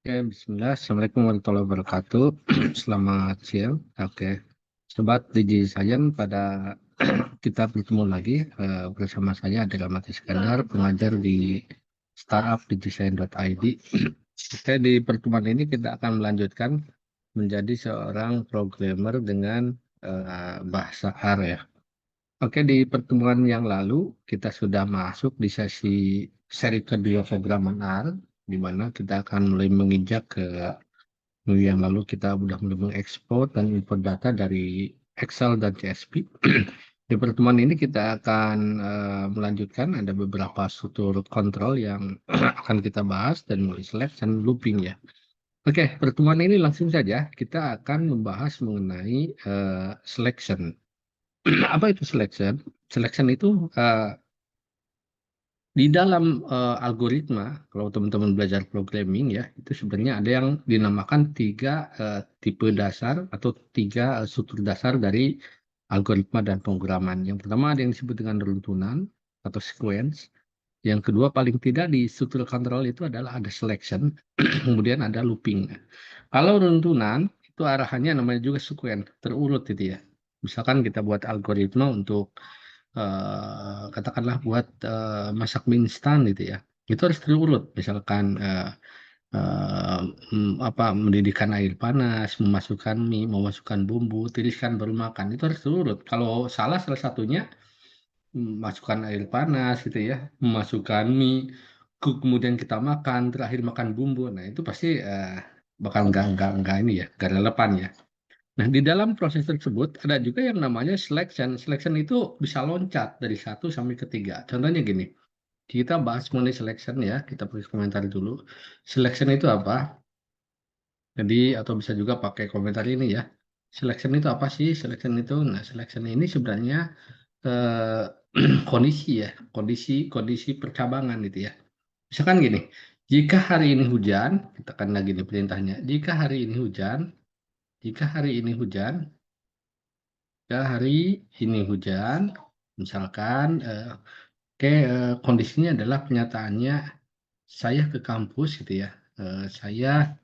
Oke, Bismillah. Assalamualaikum warahmatullahi wabarakatuh. Selamat siang. Oke, Sobat Digi Science, pada kita bertemu lagi bersama saya adalah Mati Iskandar, pengajar di startup digiscience.id. Oke, di pertemuan ini kita akan melanjutkan menjadi seorang programmer dengan bahasa R ya. Oke, di pertemuan yang lalu kita sudah masuk di seri kedua programan R, di mana kita akan mulai menginjak ke minggu yang lalu kita sudah mulai mengekspor dan import data dari Excel dan CSV. Di pertemuan ini kita akan melanjutkan, ada beberapa struktur kontrol yang akan kita bahas dan mulai select dan looping ya. Oke, pertemuan ini langsung saja kita akan membahas mengenai selection. Apa itu selection? Selection itu di dalam algoritma, kalau teman-teman belajar programming ya, itu sebenarnya ada yang dinamakan tiga tipe dasar atau tiga struktur dasar dari algoritma dan pemrograman. Yang pertama ada yang disebut dengan runtunan atau sequence. Yang kedua paling tidak di struktur kontrol itu adalah ada selection, kemudian ada looping. Kalau runtunan itu arahannya namanya juga sequence, terurut gitu ya. Misalkan kita buat algoritma untuk katakanlah buat masak mie instan gitu ya, itu harus terurut. Misalkan mendidihkan air panas, memasukkan mie, memasukkan bumbu, tiriskan baru makan, itu harus terurut. Kalau salah salah satunya, masukkan air panas gitu ya, memasukkan mie, kemudian kita makan, terakhir makan bumbu, nah itu pasti bakal nggak ini ya, nggak relevan ya. Nah, di dalam proses tersebut ada juga yang namanya selection. Selection itu bisa loncat dari satu sampai ke tiga. Contohnya gini, kita bahas mengenai selection ya, kita beri komentar dulu. Selection itu apa? Jadi, atau bisa juga pakai komentar ini ya. Selection itu apa sih? Selection itu, nah selection ini sebenarnya eh, kondisi ya, kondisi percabangan gitu ya. Misalkan gini, jika hari ini hujan, kita kan lagi nih perintahnya. Jika hari ini hujan, ya hari ini hujan, misalkan, kondisinya adalah kenyataannya saya ke kampus gitu ya. Saya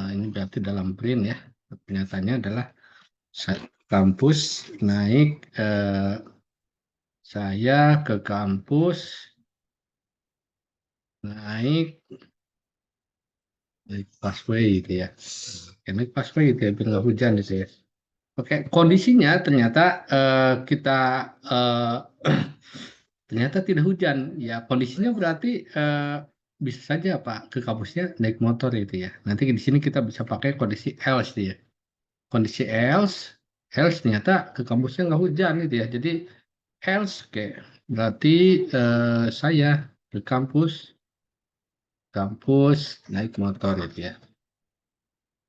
ini berarti dalam print ya. Kenyataannya adalah saya ke kampus naik, saya ke kampus naik naik busway gitu ya. Naik busway gitu ya, biar nggak hujan gitu ya. Oke, kondisinya ternyata kita eh, ternyata tidak hujan. Ya, kondisinya berarti bisa saja Pak ke kampusnya naik motor itu ya. Nanti di sini kita bisa pakai kondisi else dia. Kondisi else ternyata ke kampusnya nggak hujan gitu ya. Jadi else oke. Berarti saya ke kampus naik motor itu ya.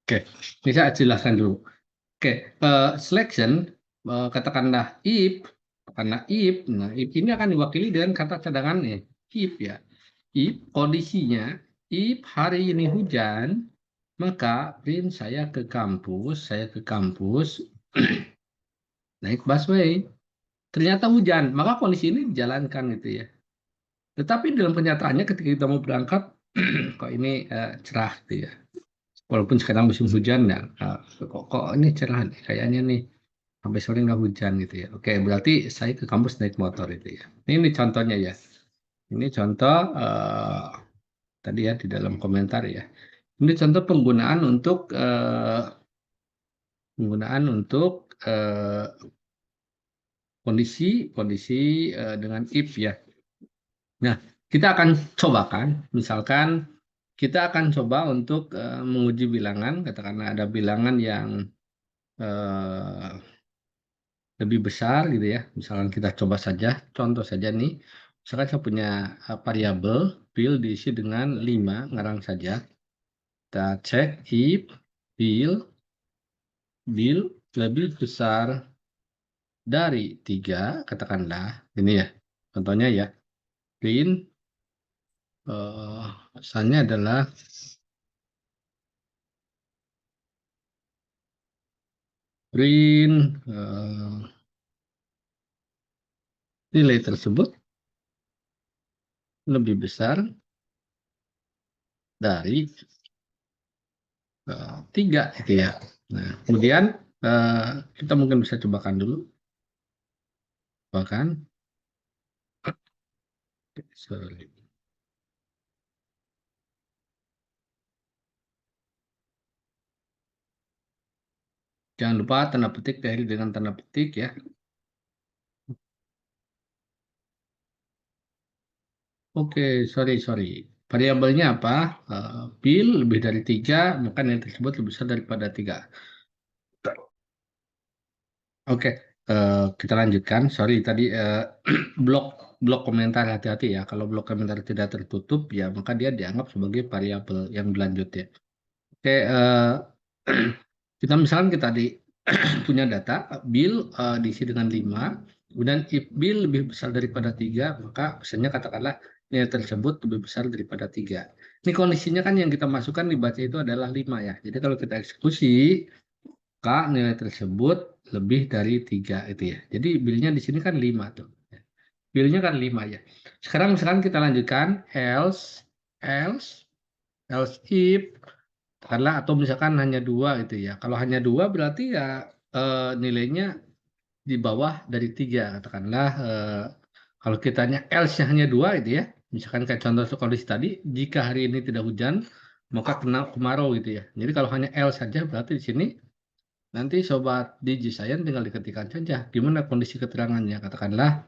Oke, ini saya jelaskan dulu. Oke, selection, katakanlah if ini akan diwakili dengan kata cadangan nih, if ya. If kondisinya, if hari ini hujan, maka print saya ke kampus naik busway. Ternyata hujan, maka kondisi ini dijalankan gitu ya. Tetapi dalam kenyataannya ketika kita mau berangkat, kok ini cerah gitu ya. Walaupun sekarang musim hujan ya, kok ini cerah nih, kayaknya nih sampai sore nggak hujan gitu ya. Oke, berarti saya ke kampus naik motor itu ya. Ini contohnya ya. Ini contoh tadi ya di dalam komentar ya. Ini contoh penggunaan untuk kondisi kondisi dengan if ya. Nah, kita akan cobakan, misalkan kita akan coba untuk menguji bilangan, katakanlah ada bilangan yang eh, lebih besar gitu ya. Misalkan kita coba saja, contoh saja nih, misalkan saya punya variabel bill diisi dengan 5 ngarang saja. Kita cek if bill bill lebih besar dari 3, katakanlah ini ya. Contohnya ya, print asalnya adalah print nilai tersebut lebih besar dari 3 itu ya. Nah, kemudian kita mungkin bisa cobakan dulu, bahkan sorry. Jangan lupa tanda petik diakhiri dengan tanda petik ya. Oke, sorry. Variabelnya apa? Bil lebih dari 3, maka nilai tersebut lebih besar daripada 3. Oke, kita lanjutkan. Sorry tadi blok blok komentar hati-hati ya. Kalau blok komentar tidak tertutup ya maka dia dianggap sebagai variabel yang berlanjut ya. Oke, kita misalkan kita punya data bill diisi dengan 5, kemudian if bill lebih besar daripada 3, maka misalnya katakanlah nilai tersebut lebih besar daripada 3. Ini kondisinya kan yang kita masukkan dibaca itu adalah 5 ya. Jadi kalau kita eksekusi, maka nilai tersebut lebih dari 3 itu ya. Jadi billnya di sini kan 5 tuh. Billnya kan 5 ya. Sekarang misalkan kita lanjutkan else, else if, karena atau misalkan hanya 2 gitu ya. Kalau hanya 2 berarti ya nilainya di bawah dari 3. Katakanlah kalau kitanya else hanya 2 itu ya. Misalkan kayak contoh kondisi tadi, jika hari ini tidak hujan, maka kena kemarau gitu ya. Jadi kalau hanya else saja berarti di sini nanti sobat DigiScience tinggal diketikkan saja gimana kondisi keterangannya. Katakanlah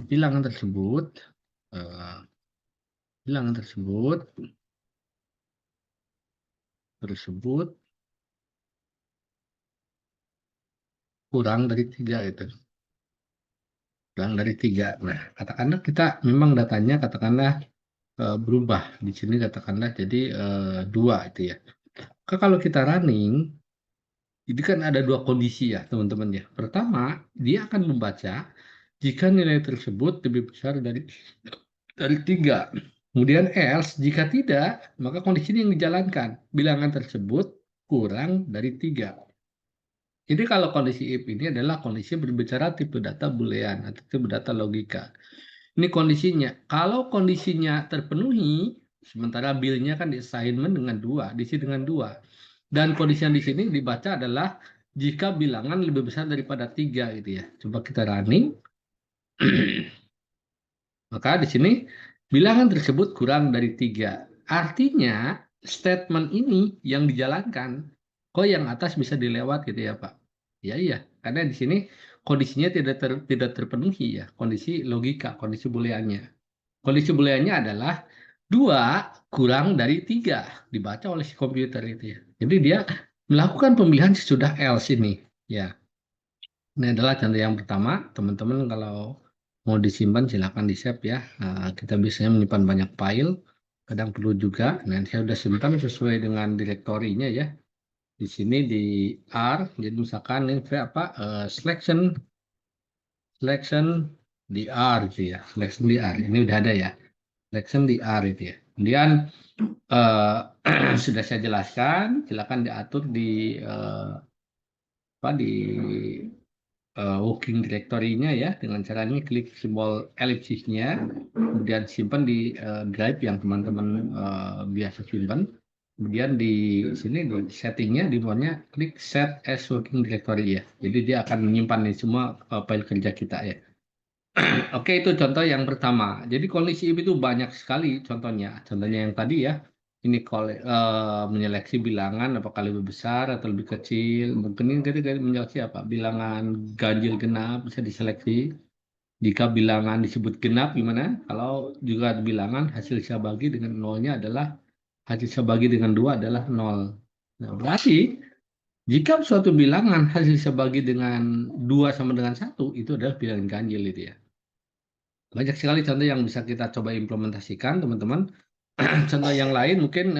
bilangan tersebut eh, bilangan tersebut tersebut kurang dari 3 itu. Kurang dari 3. Nah, katakanlah kita memang datanya katakanlah berubah. Di sini katakanlah jadi 2 itu ya. Kalau kita running, ini kan ada 2 kondisi ya teman-teman ya. Pertama, dia akan membaca jika nilai tersebut lebih besar dari 3. Kemudian else, jika tidak, maka kondisi ini yang dijalankan. Bilangan tersebut kurang dari 3. Jadi kalau kondisi if ini adalah kondisi berbicara tipe data boolean atau tipe data logika. Ini kondisinya. Kalau kondisinya terpenuhi, sementara bill-nya kan di assignment dengan 2, diisi dengan 2. Dan kondisi yang di sini dibaca adalah jika bilangan lebih besar daripada 3 gitu ya. Coba kita running. Maka di sini bilangan tersebut kurang dari 3. Artinya statement ini yang dijalankan. Kok yang atas bisa dilewat gitu ya Pak? Ya iya, karena di sini kondisinya tidak terpenuhi ya, kondisi logika, kondisi booleannya. Kondisi booleannya adalah 2 kurang dari 3 dibaca oleh si komputer itu ya. Jadi dia melakukan pemilihan sesudah else ini. Ya, ini adalah contoh yang pertama. Teman-teman kalau mau disimpan silakan di save ya. Kita biasanya menyimpan banyak file. Kadang perlu juga. Nah, saya sudah simpan sesuai dengan direktorinya ya. Di sini di R. Jadi misalkan ini apa? Selection selection di R gitu ya. Selection di R. Ini udah ada ya. Selection di R itu ya. Kemudian eh, sudah saya jelaskan, silakan diatur di apa di working directory-nya ya dengan caranya klik simbol elipsisnya, kemudian simpan di drive yang teman-teman biasa simpan. Kemudian di sini di settingnya di bawahnya klik set as working directory ya. Jadi dia akan menyimpan nih semua file kerja kita ya. Oke, itu contoh yang pertama. Jadi kondisi itu banyak sekali contohnya. Contohnya yang tadi ya, ini menyeleksi bilangan apakah lebih besar atau lebih kecil. Mungkin ini tadi menyeleksi apa? Bilangan ganjil genap bisa diseleksi. Jika bilangan disebut genap gimana? Kalau juga bilangan hasil saya bagi dengan nolnya adalah hasil saya bagi dengan 2 adalah nol. Nah, berarti jika suatu bilangan hasil saya bagi dengan 2 sama dengan 1 itu adalah bilangan ganjil itu ya. Banyak sekali contoh yang bisa kita coba implementasikan, teman-teman. Contoh yang lain mungkin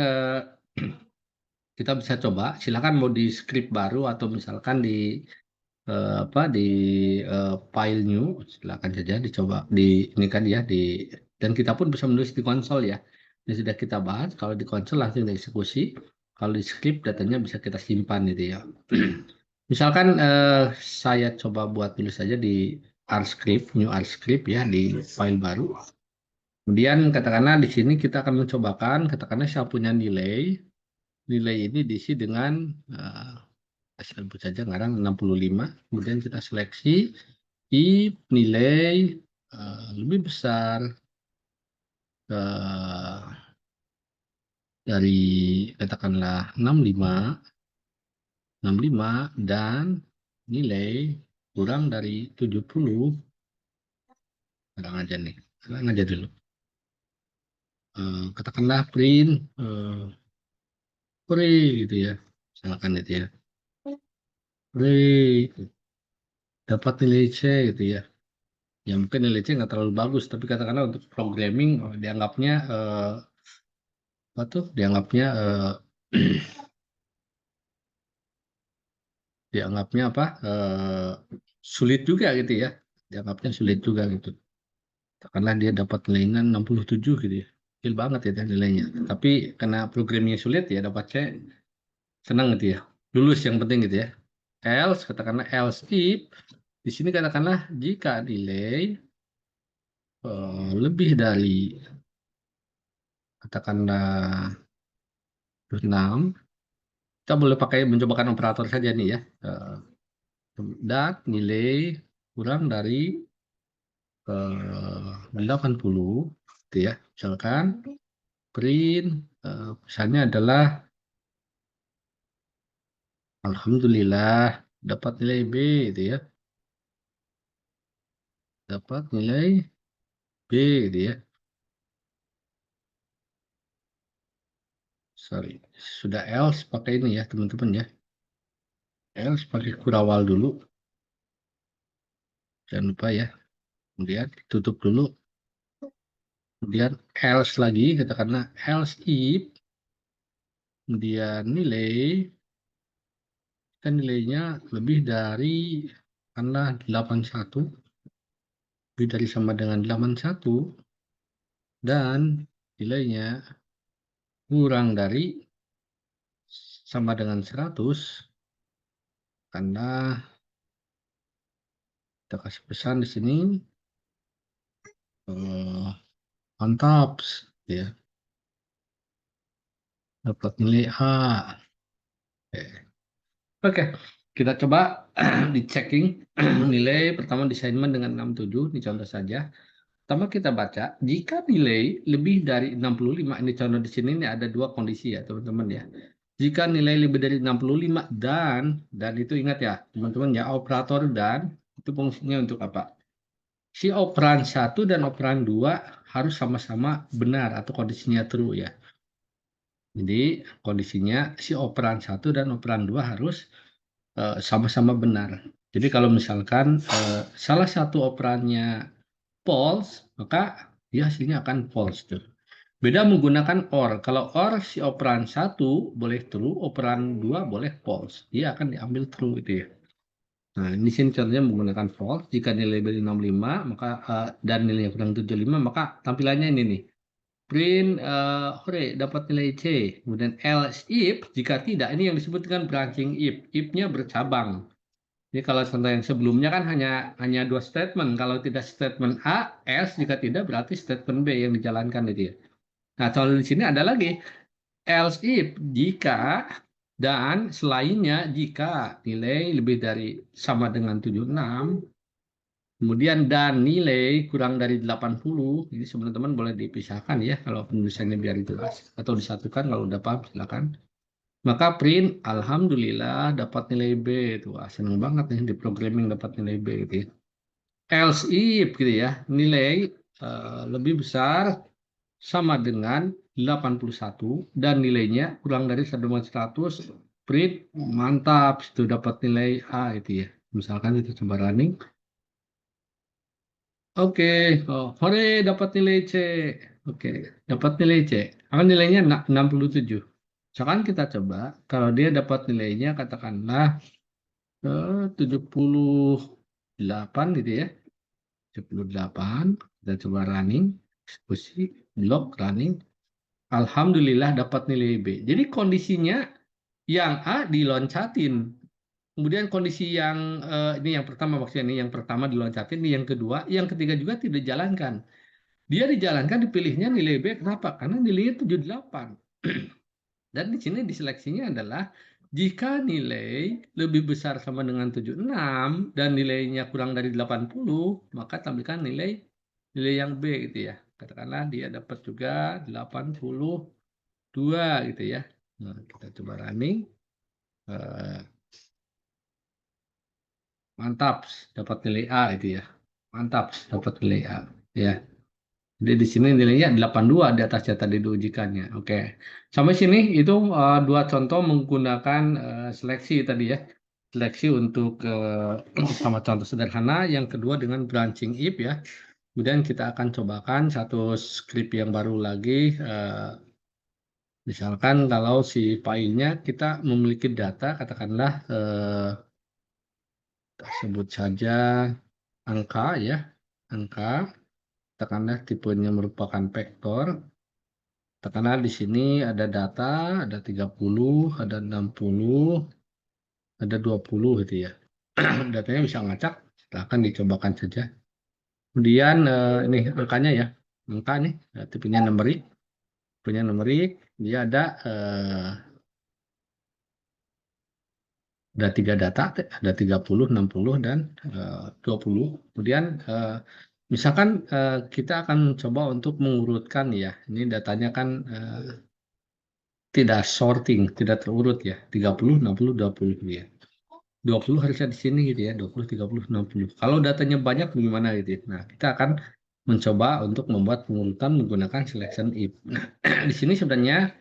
kita bisa coba. Silakan mau di script baru atau misalkan di apa di file new, silakan saja dicoba di ini kan ya di dan kita pun bisa menulis di konsol ya. Ini sudah kita bahas. Kalau di konsol langsung dieksekusi. Kalau di script datanya bisa kita simpan gitu ya. Misalkan saya coba buat tulis saja di R script, new R script ya di file baru. Kemudian katakanlah di sini kita akan mencobakan, katakanlah saya punya nilai, nilai ini diisi dengan sebut saja ngarang 65. Kemudian kita seleksi if nilai lebih besar dari katakanlah 65 dan nilai kurang dari 70. Sekarang aja nih, sekarang aja dulu. Katakanlah print free gitu ya, misalkan itu ya, free dapat nilai C gitu ya. Ya mungkin nilai C nggak terlalu bagus, tapi katakanlah untuk programming dianggapnya apa tuh? Dianggapnya dianggapnya apa? Sulit juga gitu ya. Dianggapnya sulit juga gitu. Katakanlah dia dapat nilainya 67 gitu ya. Kecil banget ya nilainya. Tapi karena programnya sulit ya dapat C, senang gitu ya. Lulus yang penting gitu ya. Else, katakanlah else if. Di sini katakanlah jika nilai lebih dari katakanlah 6, kita boleh pakai mencobakan operator saja nih ya. Dan nilai kurang dari 80 gitu ya. Misalkan print pesannya adalah Alhamdulillah dapat nilai B gitu ya. Dapat nilai B gitu ya. Sorry, sudah else pakai ini ya teman-teman ya. Else pakai kurawal dulu. Jangan lupa ya. Kemudian tutup dulu. Kemudian else lagi, katakanlah else if. Kemudian nilai, kan nilainya lebih dari karena 81, lebih dari sama dengan 81, dan nilainya kurang dari sama dengan 100, karena kita kasih pesan di sini mantap ya, dapat nilai A. Oke, kita coba di checking nilai pertama di assignment dengan 67, ini contoh saja. Pertama kita baca, jika nilai lebih dari 65, ini contoh di sini ini ada dua kondisi ya teman-teman ya. Jika nilai lebih dari 65 dan itu ingat ya teman-teman ya, operator dan itu fungsinya untuk apa? Si operan 1 dan operan 2 harus sama-sama benar atau kondisinya true ya. Jadi kondisinya si operan 1 dan operan 2 harus sama-sama benar. Jadi kalau misalkan salah satu operannya false, maka dia hasilnya akan false tuh. Beda menggunakan or. Kalau or si operan 1 boleh true, operan 2 boleh false. Dia akan diambil true itu ya. Nah, ini sini contohnya menggunakan false. Jika nilai lebih dari 65 maka dan nilainya kurang 75, maka tampilannya ini nih. Print hore dapat nilai C. Kemudian else if jika tidak, ini yang disebut dengan branching if. If-nya bercabang. Jadi kalau contoh yang sebelumnya kan hanya dua statement. Kalau tidak statement A, else, jika tidak berarti statement B yang dijalankan itu ya. Nah, kalau di sini ada lagi else if jika dan selainnya jika nilai lebih dari sama dengan 76, kemudian dan nilai kurang dari 80. Jadi teman-teman boleh dipisahkan ya kalau penulisannya biar jelas, atau disatukan kalau udah paham silakan. Maka print alhamdulillah dapat nilai B itu. Wah, seneng banget nih di programming dapat nilai B gitu ya. Else if gitu ya, nilai lebih besar sama dengan 81 dan nilainya kurang dari 100, print mantap itu dapat nilai A itu ya. Misalkan itu coba running. Oke, oh, hore dapat nilai C. Oke, dapat nilai C. Akan nilainya 67. Misalkan kita coba, kalau dia dapat nilainya katakanlah 78 gitu ya. 78, kita coba running, eksekusi, blok, running. Alhamdulillah dapat nilai B. Jadi kondisinya yang A diloncatin. Kemudian kondisi yang ini yang pertama maksudnya ini yang pertama diloncatin, ini yang kedua, yang ketiga juga tidak dijalankan. Dia dijalankan dipilihnya nilai B. Kenapa? Karena nilainya 78. Dan di sini diseleksinya adalah jika nilai lebih besar sama dengan 76 dan nilainya kurang dari 80, maka tampilkan nilai yang B gitu ya. Katakanlah dia dapat juga 82 gitu ya. Nah, kita coba running. Eh, Mantap, dapat nilai A itu ya. Mantap, dapat nilai A. Ya. Jadi di sini nilainya 82 di atasnya tadi diujikannya. Oke. Sampai sini itu dua contoh menggunakan seleksi tadi ya. Seleksi untuk sama contoh sederhana. Yang kedua dengan branching if ya. Kemudian kita akan cobakan satu script yang baru lagi. Misalkan kalau si filenya kita memiliki data, katakanlah kita sebut saja angka ya. Angka, katakanlah tipenya merupakan vektor. Katakanlah di sini ada data, ada 30, ada 60, ada 20 gitu ya. Datanya bisa ngacak, silahkan dicobakan saja. Kemudian ini angkanya ya. Angka nih, tipenya numerik. Tipenya numerik, dia ada tiga data, ada 30, 60, dan 20. Kemudian misalkan kita akan coba untuk mengurutkan ya. Ini datanya kan tidak sorting, tidak terurut ya. 30, 60, 20 ya. 20 harusnya di sini gitu ya. 20, 30, 60. Kalau datanya banyak bagaimana gitu ya. Nah, kita akan mencoba untuk membuat pengurutan menggunakan selection if. Nah, di sini sebenarnya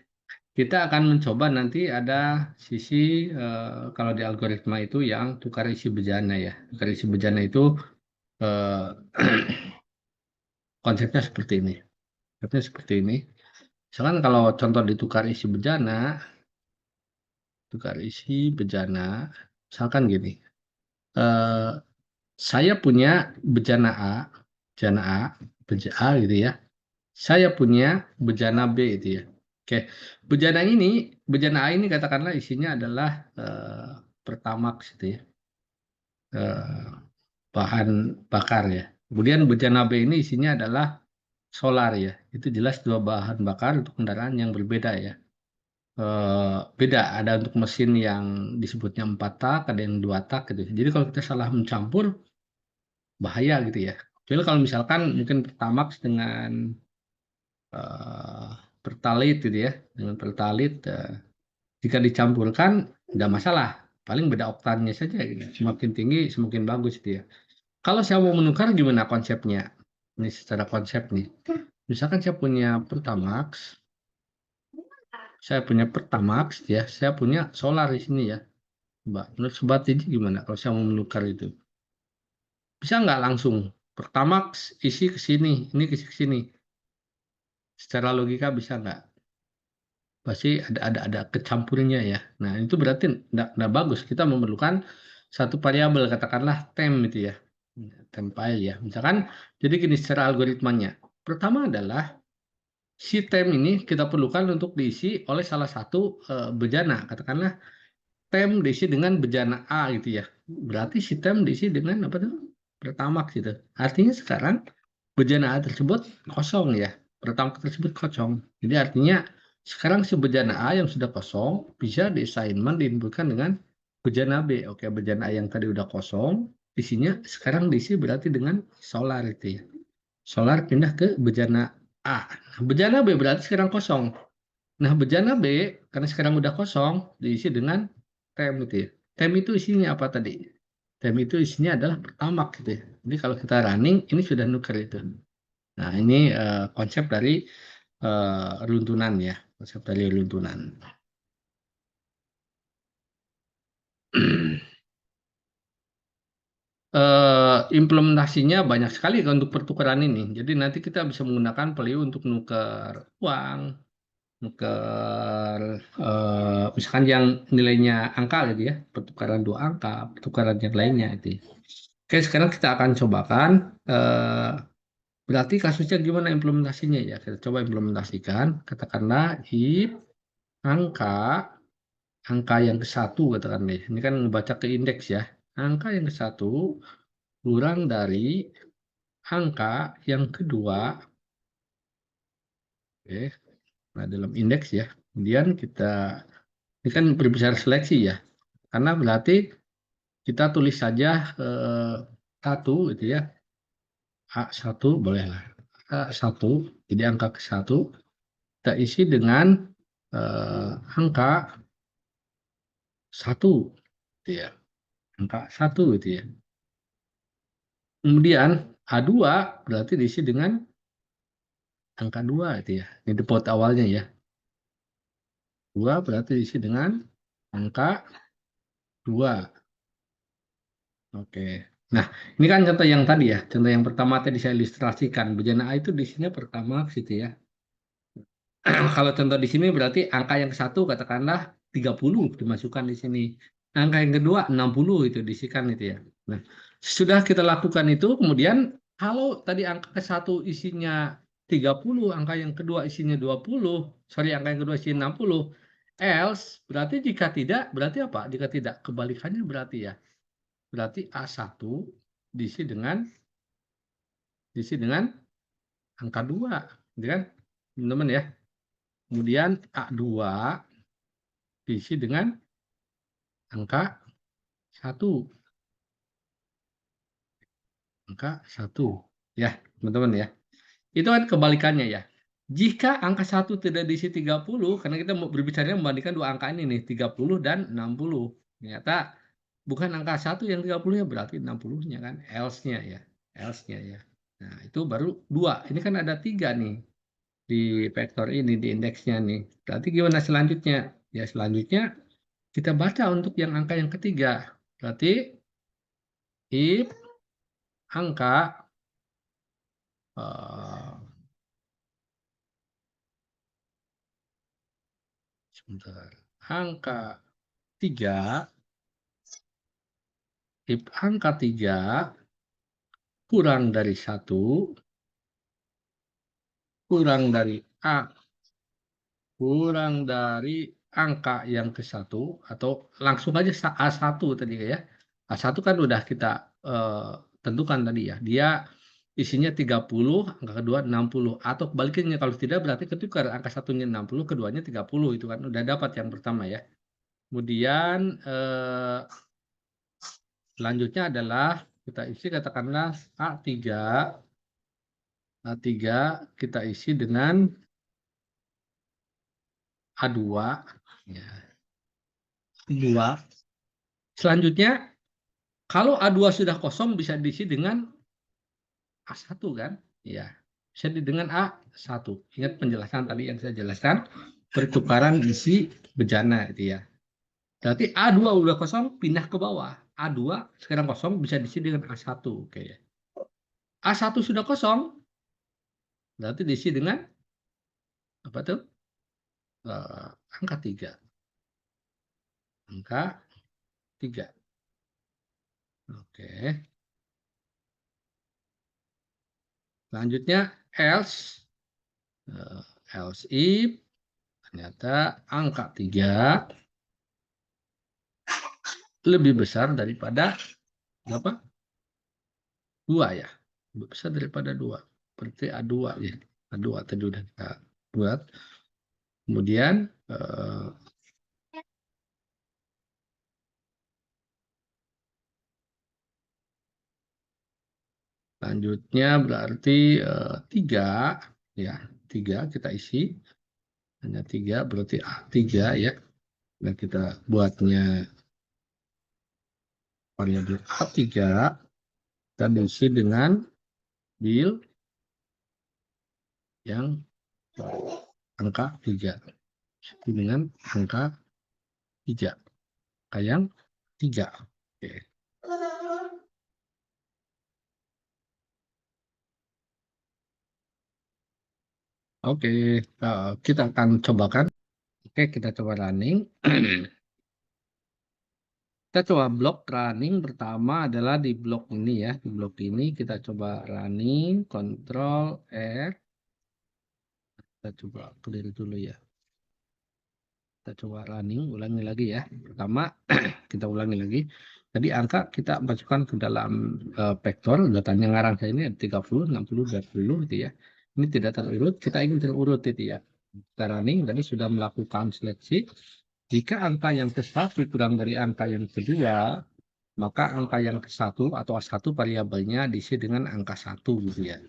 kita akan mencoba nanti ada sisi kalau di algoritma itu yang tukar isi bejana ya. Tukar isi bejana itu eh, konsepnya seperti ini. Konsepnya seperti ini. Misalkan kalau contoh ditukar isi bejana, tukar isi bejana, misalkan gini. eh, saya punya bejana A, bejana A, bejana A gitu ya. Saya punya bejana B itu ya. Oke, bejana ini, bejana A ini katakanlah isinya adalah Pertamax gitu ya, eh, bahan bakar ya. Kemudian bejana B ini isinya adalah solar ya. Itu jelas dua bahan bakar untuk kendaraan yang berbeda ya. Beda, ada untuk mesin yang disebutnya 4 tak, ada yang 2 tak gitu. Jadi kalau kita salah mencampur bahaya gitu ya. Jadi kalau misalkan mungkin Pertamax dengan eh, Pertalite gitu ya, dengan Pertalite jika dicampurkan tidak masalah, paling beda oktannya saja gitu. Semakin tinggi semakin bagus gitu ya. Kalau saya mau menukar gimana konsepnya? Ini secara konsep nih. Misalkan saya punya Pertamax ya, saya punya solar di sini ya. Mbak, menurut sobat ini gimana kalau saya mau menukar itu? Bisa nggak langsung Pertamax isi ke sini, ini ke sini? Secara logika bisa nggak? Pasti ada kecampurnya ya. Nah, itu berarti nggak bagus. Kita memerlukan satu variabel, katakanlah temp itu ya. Temp file ya. Misalkan, jadi gini secara algoritmanya. Pertama adalah si temp ini kita perlukan untuk diisi oleh salah satu bejana. Katakanlah temp diisi dengan bejana A gitu ya. Berarti si temp diisi dengan apa tuh? Pertamax gitu. Artinya sekarang bejana A tersebut kosong ya. Pertamax tersebut kosong. Jadi artinya sekarang si bejana A yang sudah kosong bisa di assignment diinputkan dengan bejana B. Oke, bejana A yang tadi udah kosong, isinya sekarang diisi berarti dengan solar itu ya. Solar pindah ke bejana A. Nah, bejana B berarti sekarang kosong. Nah, bejana B karena sekarang udah kosong diisi dengan tem itu ya. Tem itu isinya apa tadi? Tem itu isinya adalah pertamax gitu ya. Jadi kalau kita running ini sudah nuker itu. Nah, ini konsep dari runtunan ya, konsep dari runtunan. Implementasinya banyak sekali untuk pertukaran ini. Jadi nanti kita bisa menggunakan Pleo untuk nuker uang, nuker misalkan yang nilainya angka gitu ya, pertukaran dua angka, pertukaran yang lainnya itu. Oke, sekarang kita akan cobakan. eh, Berarti kasusnya gimana implementasinya ya? Kita coba implementasikan. Katakanlah if angka angka yang ke satu katakan nih. Ini kan membaca ke indeks ya. Angka yang ke satu kurang dari angka yang kedua. Oke. Nah, dalam indeks ya. Kemudian ini kan berbicara seleksi ya, karena berarti kita tulis saja satu gitu ya, A1 bolehlah, A1, jadi angka ke satu kita isi dengan angka satu, gitu ya, angka satu gitu ya. Kemudian A2 berarti diisi dengan angka 2 itu ya. Ini default awalnya ya. 2 berarti diisi dengan angka 2. Oke. Nah, ini kan contoh yang tadi ya. Contoh yang pertama tadi saya ilustrasikan. Bejana A itu di sini pertama situ ya. Kalau contoh di sini berarti angka yang satu katakanlah 30 dimasukkan di sini. Angka yang kedua 60 itu diisikan itu ya. Nah, sudah kita lakukan itu, kemudian kalau tadi angka ke satu isinya 30, angka yang kedua isinya 20, sorry angka yang kedua isinya 60, else berarti jika tidak, berarti apa? Jika tidak, kebalikannya berarti ya. Berarti A1 diisi dengan angka 2, gitu kan? Teman-teman ya. Kemudian A2 diisi dengan angka 1, angka 1 ya, teman-teman ya. Itu kan kebalikannya ya. Jika angka 1 tidak diisi 30, karena kita mau berbicara membandingkan dua angka ini nih, 30 dan 60. Ternyata bukan angka 1 yang 30-nya, berarti 60-nya kan, else-nya ya. Else-nya ya. Nah, itu baru 2. Ini kan ada 3 nih di vektor ini, di indeksnya nih. Berarti gimana selanjutnya? Ya, selanjutnya kita baca untuk yang angka yang ketiga. Berarti if angka eh, sebentar, angka 3, if angka 3 kurang dari 1, kurang dari A, kurang dari angka yang ke satu, atau langsung aja A1 tadi ya. A1 kan udah kita tentukan tadi ya. Dia isinya 30, angka kedua 60. Atau kebalikannya, kalau tidak berarti ketukar, angka satunya 60, keduanya 30. Itu kan udah dapat yang pertama ya. Kemudian selanjutnya adalah kita isi katakanlah A3. A3 kita isi dengan A2 ya. 2. Selanjutnya kalau A2 sudah kosong bisa diisi dengan A1 kan? Ya. Bisa dengan A1. Ingat penjelasan tadi yang saya jelaskan, pertukaran isi bejana itu ya. Berarti A2 udah kosong, pindah ke bawah. A2 sekarang kosong, bisa diisi dengan A1. Oke ya. A1 sudah kosong, berarti diisi dengan apa tuh? Angka 3. Angka 3. Oke. Selanjutnya else. Else if ternyata angka 3 lebih besar daripada apa? 2 ya. Lebih besar daripada 2. Berarti A2 ya. A2 tadi udah kita buat. Kemudian lanjutnya berarti 3 ya. 3 kita isi. Hanya 3 berarti A3 ya. Dan kita buatnya variabel A3 dan diisi dengan bil yang angka 3. Dengan angka 3. Angka yang 3. Oke. Oke, kita akan cobakan. Oke, kita coba running. Kita coba blok running pertama adalah di blok ini ya. Di blok ini kita coba running, Ctrl R. Kita coba clear dulu ya. Kita coba running, ulangi lagi ya. Pertama, kita ulangi lagi. Tadi angka kita masukkan ke dalam vektor, datanya ngarang saya ini 30, 60, 20 gitu ya. Ini tidak terurut, kita ingin terurut itu ya. Kita running tadi sudah melakukan seleksi. Jika angka yang ke-1 kurang dari angka yang kedua, maka angka yang ke-1 atau A1 variabelnya diisi dengan angka 1 gitu ya.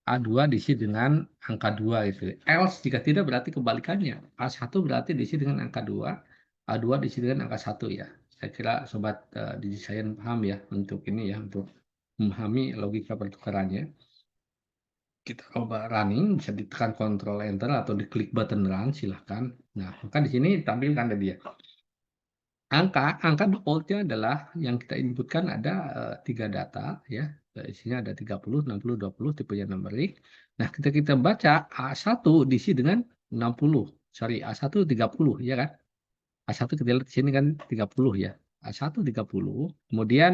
A2 diisi dengan angka 2 itu. Else jika tidak berarti kebalikannya. A1 berarti diisi dengan angka 2, A2 diisi dengan angka 1 ya. Saya kira sobat DigiScience paham ya untuk ini ya, untuk memahami logika pertukarannya. Kita coba running, bisa ditekan Ctrl Enter atau diklik button run, silahkan. Nah, maka di sini tampilkan tadi ya. Angka defaultnya adalah yang kita inputkan ada 3 data ya. Isinya ada 30, 60, 20 tipenya numerik. Nah, ketika kita baca A1 diisi dengan 60. Sorry, A1 30 ya kan? A1 kita lihat di sini kan 30 ya. A1 30, kemudian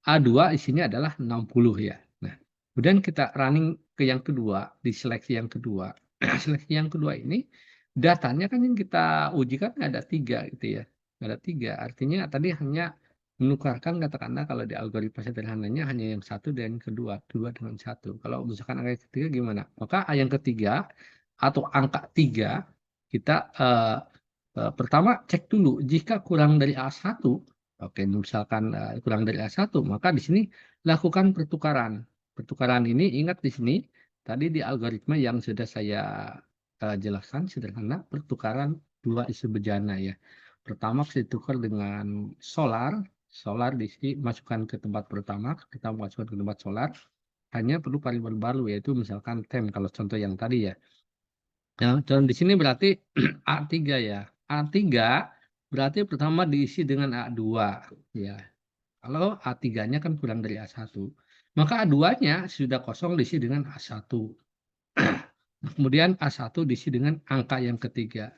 A2 isinya adalah 60 ya. Nah, kemudian kita running ke yang kedua, di seleksi yang kedua. Seleksi yang kedua ini datanya kan yang kita uji kan ada 3 gitu ya. Ada 3, artinya tadi hanya menukarkan katakanlah kalau di algoritma sederhananya hanya yang satu dan yang kedua, 2 dengan 1. Kalau misalkan angka yang ketiga gimana? Maka yang ketiga atau angka 3 kita pertama cek dulu jika kurang dari A1, oke misalkan kurang dari A1, maka di sini lakukan pertukaran. Pertukaran ini ingat di sini tadi di algoritma yang sudah saya jelaskan sederhana pertukaran dua isu bejana ya. Pertama ditukar dengan solar, solar di sini masukkan ke tempat pertama, kita masukkan ke tempat solar, hanya perlu variabel baru yaitu misalkan temp kalau contoh yang tadi ya. Nah, dan di sini berarti A3 ya. A3 berarti pertama diisi dengan A2 ya. Kalau A3-nya kan kurang dari A1, maka A2-nya sudah kosong diisi dengan A1. Kemudian A1 diisi dengan angka yang ketiga.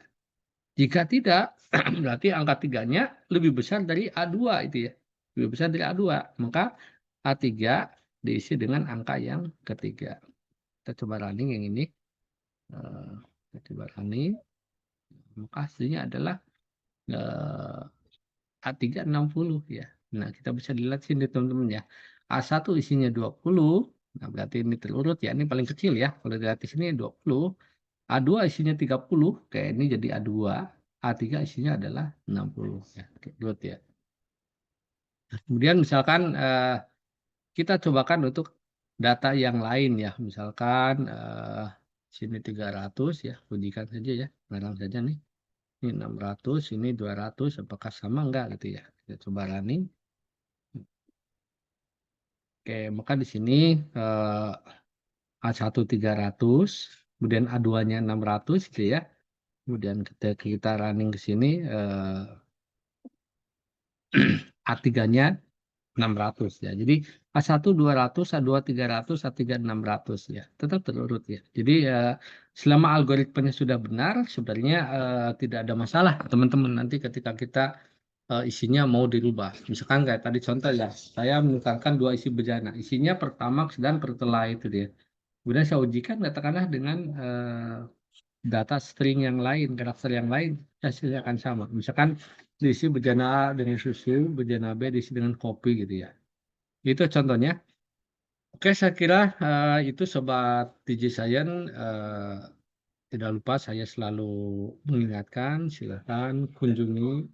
Jika tidak, berarti angka 3-nya lebih besar dari A2 itu ya. Lebih besar dari A2, maka A3 diisi dengan angka yang ketiga. Kita coba running yang ini. Kita coba running. Maka hasilnya adalah A3 60 ya. Nah, kita bisa dilihat sini teman-teman ya. A1 isinya 20. Nah, berarti ini terurut ya. Ini paling kecil ya. Kalau dilihat di sini 20. A2 isinya 30. Kayak ini jadi A2. A3 isinya adalah 60 ya. Terurut ya. Nah, kemudian misalkan kita cobakan untuk data yang lain ya. Misalkan sini 300 ya. Ujikan saja ya. Barang saja nih. Ini 600, ini 200, apakah sama enggak gitu ya. Kita coba running. Oke, maka di sini A1 300, kemudian A2-nya 600 gitu ya. Kemudian ketika kita running ke sini A3-nya 600 ya. Jadi A1 200, A2 300, A3 600 ya. Tetap terurut ya. Jadi selama algoritmanya sudah benar, sebenarnya tidak ada masalah teman-teman nanti ketika kita isinya mau dirubah. Misalkan kayak tadi contoh ya, saya menukarkan dua isi bejana. Isinya Pertamax dan Pertalite itu dia. Kemudian saya ujikan katakanlah dengan data string yang lain, karakter yang lain, hasilnya akan sama. Misalkan diisi bejana A dengan susu, bejana B diisi dengan kopi gitu ya. Itu contohnya. Oke, saya kira itu Sobat DigiScience. Tidak lupa saya selalu mengingatkan, silakan kunjungi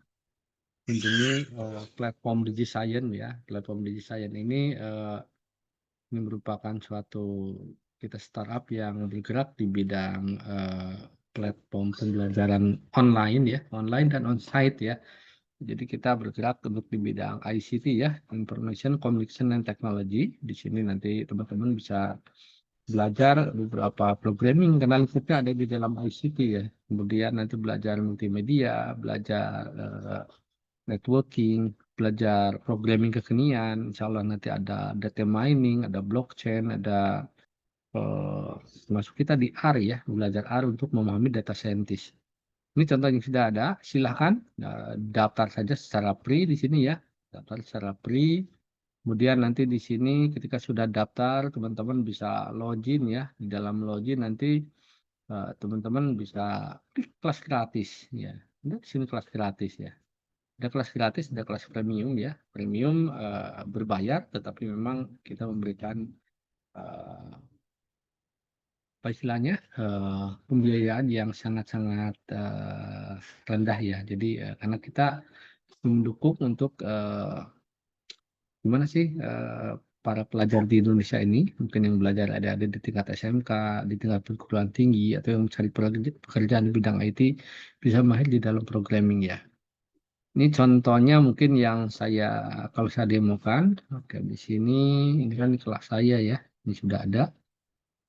platform DigiScience ya. Platform DigiScience ini merupakan suatu kita startup yang bergerak di bidang platform pembelajaran online ya, online dan onsite ya. Jadi kita bergerak untuk di bidang ICT ya, Information Communication and Technology. Di sini nanti teman-teman bisa belajar beberapa programming karena lingkupnya ada di dalam ICT ya. Kemudian nanti belajar multimedia, belajar networking, belajar programming kekinian. Insya Allah nanti ada data mining, ada blockchain, ada masuk kita di R ya, belajar R untuk memahami data scientist. Ini contoh yang sudah ada, silahkan daftar saja secara free di sini ya, daftar secara free. Kemudian nanti di sini ketika sudah daftar, teman-teman bisa login ya. Di dalam login nanti teman-teman bisa klik kelas gratis ya. Ada di sini kelas gratis ya. Ada kelas gratis, ada kelas premium ya. Premium berbayar, tetapi memang kita memberikan eh, apa istilahnya, pembiayaan yang sangat-sangat, rendah ya. Jadi, karena kita mendukung untuk, gimana sih, para pelajar di Indonesia ini, mungkin yang belajar ada di tingkat SMK, di tingkat perguruan tinggi, atau yang mencari pekerjaan di bidang IT, bisa mahir di dalam programming ya. Ini contohnya mungkin yang kalau saya demokan, oke di sini, ini kan kelas saya ya, ini sudah ada.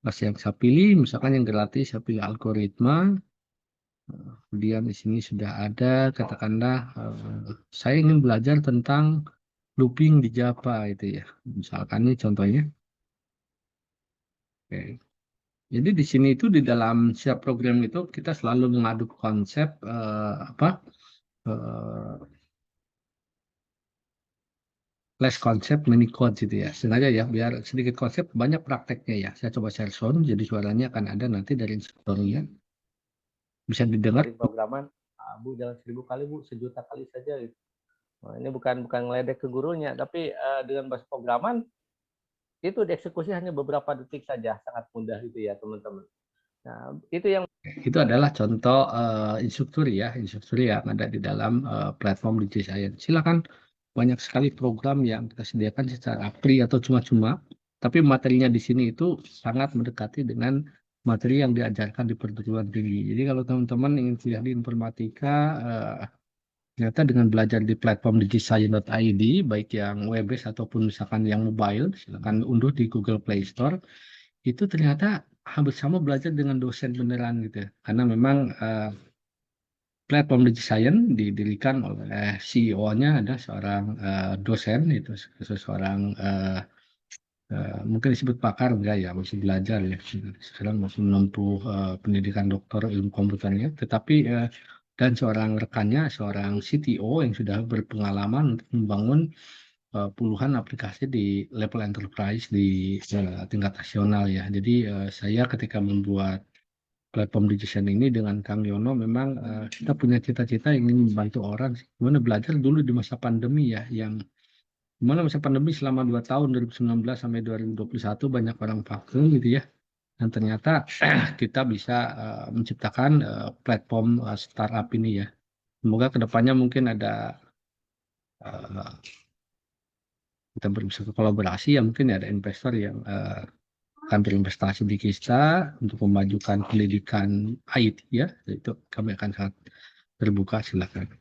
Kelas yang saya pilih, misalkan yang gratis, saya pilih algoritma, kemudian di sini sudah ada, katakanlah, saya ingin belajar tentang looping di Java itu ya. Misalkan ini contohnya. Oke. Jadi di sini itu di dalam setiap program itu kita selalu mengaduk konsep apa eh, less konsep mini code gitu ya. Sengaja ya biar sedikit konsep banyak prakteknya ya. Saya coba share sound jadi suaranya akan ada nanti dari instrukturnya. Bisa didengar. Dari programan, Bu jangan 1000 kali Bu, 1.000.000 kali saja gitu. Nah, ini bukan ngeledek ke gurunya, tapi dengan bahasa programan itu dieksekusi hanya beberapa detik saja, sangat mudah gitu ya teman-teman. Nah, itu yang Itu adalah contoh instruktur ya, instruktur yang ada di dalam platform DigiScience. Silakan, banyak sekali program yang kita sediakan secara free atau cuma-cuma, tapi materinya di sini itu sangat mendekati dengan materi yang diajarkan di perguruan tinggi. Jadi kalau teman-teman ingin kuliah di informatika, ternyata dengan belajar di platform digiscience.id, baik yang web-based ataupun misalkan yang mobile, silakan unduh di Google Play Store. Itu ternyata hampir sama belajar dengan dosen beneran gitu ya. Karena memang platform DigiScience didirikan oleh CEO-nya ada seorang dosen, itu seseorang mungkin disebut pakar enggak ya, masih belajar ya, sekarang masih menempuh pendidikan doktor ilmu komputernya, tetapi dan seorang rekannya, seorang CTO yang sudah berpengalaman untuk membangun puluhan aplikasi di level enterprise di tingkat nasional ya. Jadi saya ketika membuat platform DigiScience ini dengan Kang Yono memang kita punya cita-cita ingin membantu orang gimana belajar dulu di masa pandemi ya, yang gimana masa pandemi selama 2 tahun 2019 sampai 2021 banyak orang vakum gitu ya, dan ternyata kita bisa menciptakan platform startup ini ya. Semoga kedepannya mungkin ada kita bisa kolaborasi ya, mungkin ada investor yang akan berinvestasi di kita untuk memajukan pendidikan IT ya, itu kami akan sangat terbuka, silakan.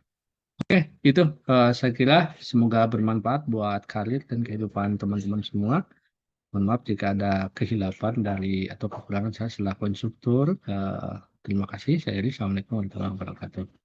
Oke, itu saya kira semoga bermanfaat buat karir dan kehidupan teman-teman semua. Mohon maaf jika ada kehilapan dari atau kekurangan saya selaku instruktur. Terima kasih. Saya Eri. Assalamualaikum warahmatullahi wabarakatuh.